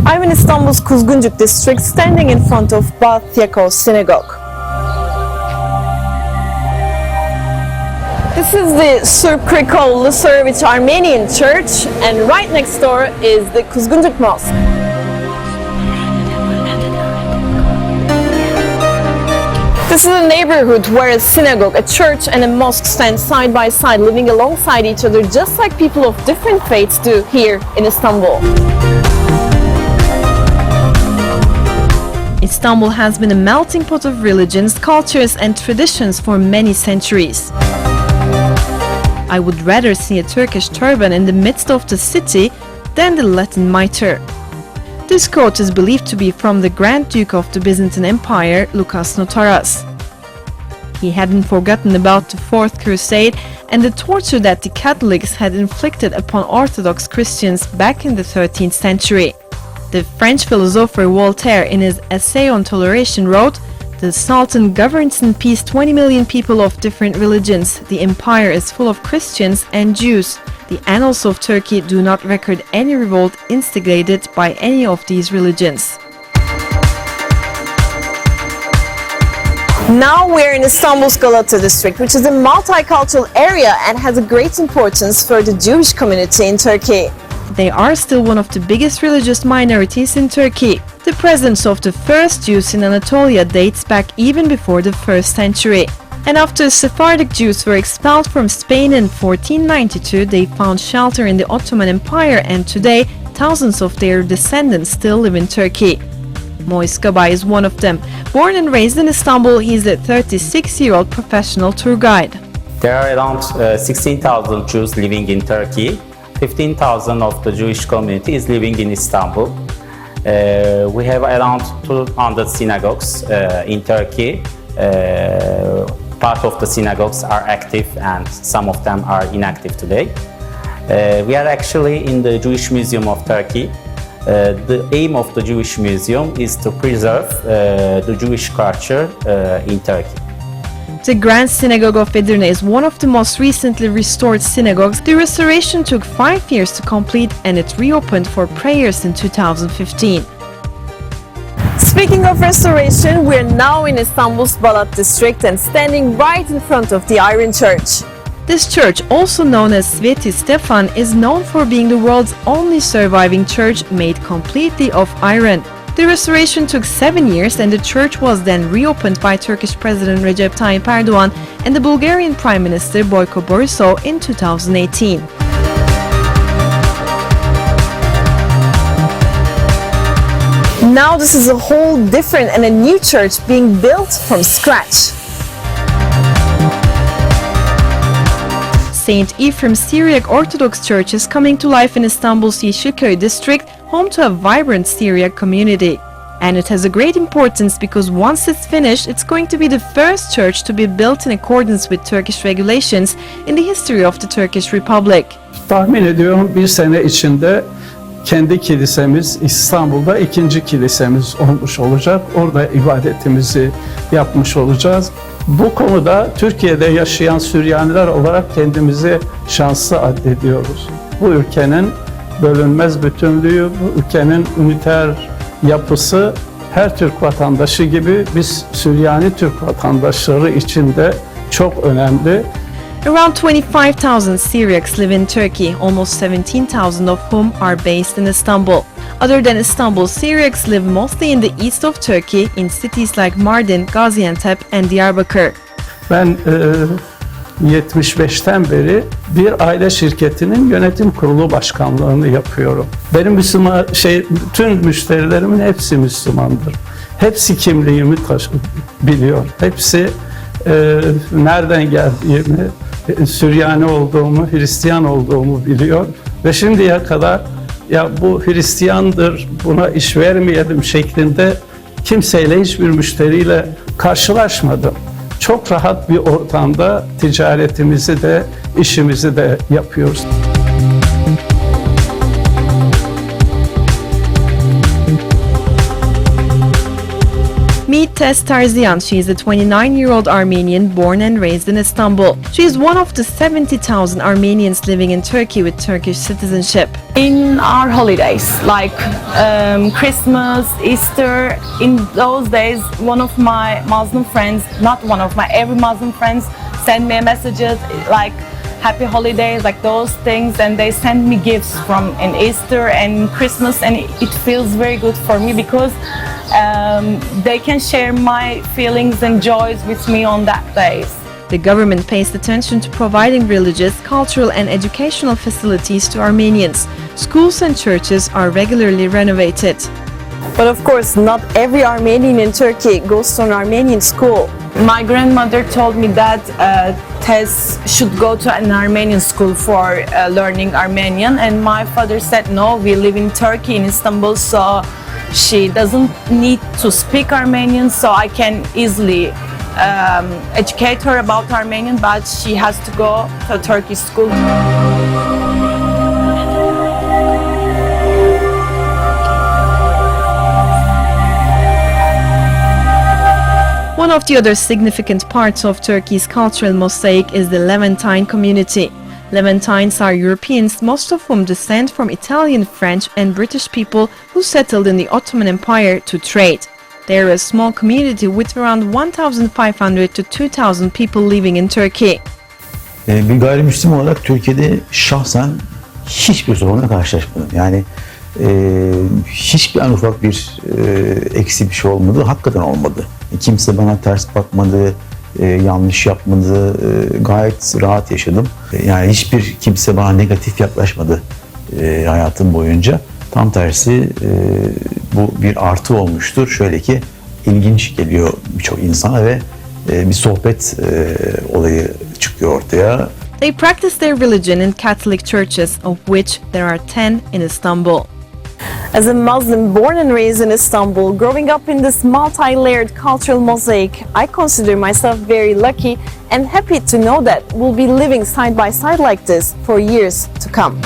I'm in Istanbul's Kuzguncuk district, standing in front of Batyako Synagogue. This is the Surkriko Luserovich Armenian Church, and right next door is the Kuzguncuk Mosque. This is a neighborhood where a synagogue, a church and a mosque stand side by side, living alongside each other, just like people of different faiths do here in Istanbul. Istanbul has been a melting pot of religions, cultures and traditions for many centuries. I would rather see a Turkish turban in the midst of the city than the Latin mitre. This quote is believed to be from the Grand Duke of the Byzantine Empire, Lucas Notaras. He hadn't forgotten about the Fourth Crusade and the torture that the Catholics had inflicted upon Orthodox Christians back in the 13th century. The French philosopher Voltaire, in his Essay on Toleration, wrote, "The Sultan governs in peace 20 million people of different religions. The empire is full of Christians and Jews. The annals of Turkey do not record any revolt instigated by any of these religions." Now we're in Istanbul's Galata district, which is a multicultural area and has a great importance for the Jewish community in Turkey. They are still one of the biggest religious minorities in Turkey. The presence of the first Jews in Anatolia dates back even before the 1st century. And after Sephardic Jews were expelled from Spain in 1492, they found shelter in the Ottoman Empire, and today thousands of their descendants still live in Turkey. Mois Gabay is one of them. Born and raised in Istanbul, he is a 36-year-old professional tour guide. There are around 16,000 Jews living in Turkey. 15,000 of the Jewish community is living in Istanbul. We have around 200 synagogues in Turkey. Part of the synagogues are active and some of them are inactive today. We are actually in the Jewish Museum of Turkey. The aim of the Jewish Museum is to preserve the Jewish culture in Turkey. The Grand Synagogue of Edirne is one of the most recently restored synagogues. The restoration took 5 years to complete and it reopened for prayers in 2015. Speaking of restoration, we are now in Istanbul's Balat district and standing right in front of the Iron Church. This church, also known as Sveti Stefan, is known for being the world's only surviving church made completely of iron. The restoration took 7 years and the church was then reopened by Turkish President Recep Tayyip Erdogan and the Bulgarian Prime Minister Boyko Borisov in 2018. Now this is a whole different and a new church being built from scratch. St. Ephraim Syriac Orthodox Church is coming to life in Istanbul's Yeşilköy district, home to a vibrant Syriac community. And it has a great importance because once it's finished, it's going to be the first church to be built in accordance with Turkish regulations in the history of the Turkish Republic. Tahmin ediyorum bir sene içinde kendi kilisemiz İstanbul'da ikinci kilisemiz olmuş olacak. Orada ibadetimizi yapmış olacağız. Bu konuda Türkiye'de yaşayan Süryaniler olarak kendimizi şanslı addediyoruz. Bu ülkenin bölünmez bütünlüğü, bu ülkenin üniter yapısı her Türk vatandaşı gibi biz Süryani Türk vatandaşları için de çok önemli. Around 25,000 Syriacs live in Turkey, almost 17,000 of whom are based in Istanbul. Other than Istanbul, Syriacs live mostly in the east of Turkey, in cities like Mardin, Gaziantep and Diyarbakır. Ben 75'ten beri bir aile şirketinin yönetim kurulu başkanlığını yapıyorum. Benim bütün müşterilerimin hepsi Müslümandır. Hepsi kimliğimi biliyor. Hepsi nereden geldiğimi, Süryani olduğumu, Hristiyan olduğumu biliyor. Ve şimdiye kadar ya bu Hristiyandır, buna iş vermeyelim şeklinde kimseyle, hiçbir müşteriyle karşılaşmadım. Çok rahat bir ortamda ticaretimizi de, işimizi de yapıyoruz. Meet Tess Tarzian. She is a 29-year-old Armenian born and raised in Istanbul. She is one of the 70,000 Armenians living in Turkey with Turkish citizenship. In our holidays, like Christmas, Easter, in those days, one of my Muslim friends, not one of my, every Muslim friends send me messages like happy holidays, like those things, and they send me gifts from in Easter and Christmas, and it feels very good for me because they can share my feelings and joys with me on that days. The government pays attention to providing religious, cultural and educational facilities to Armenians. Schools and churches are regularly renovated. But of course, not every Armenian in Turkey goes to an Armenian school. My grandmother told me that Tess should go to an Armenian school for learning Armenian, and my father said no, we live in Turkey, in Istanbul, so she doesn't need to speak Armenian, so I can easily educate her about Armenian, but she has to go to a Turkish school. One of the other significant parts of Turkey's cultural mosaic is the Levantine community. Levantines are Europeans, most of whom descend from Italian, French and British people who settled in the Ottoman Empire to trade. They are a small community with around 1,500 to 2,000 people living in Turkey. Bir gayrimüslim olarak Türkiye'de şahsen hiçbir sorunla karşılaşmadım. Yani hiçbir en ufak bir eksi bir şey olmadı, hakikaten olmadı. Kimse bana ters bakmadı, yanlış yapmadı, gayet rahat yaşadım. Yani hiçbir kimse bana negatif yaklaşmadı hayatım boyunca. Tam tersi bu bir artı olmuştur. Şöyle ki ilginç geliyor birçok insana ve bir sohbet olayı çıkıyor ortaya. They practice their religion in Catholic churches, of which there are 10 in Istanbul. As a Muslim born and raised in Istanbul, growing up in this multi-layered cultural mosaic, I consider myself very lucky and happy to know that we'll be living side by side like this for years to come.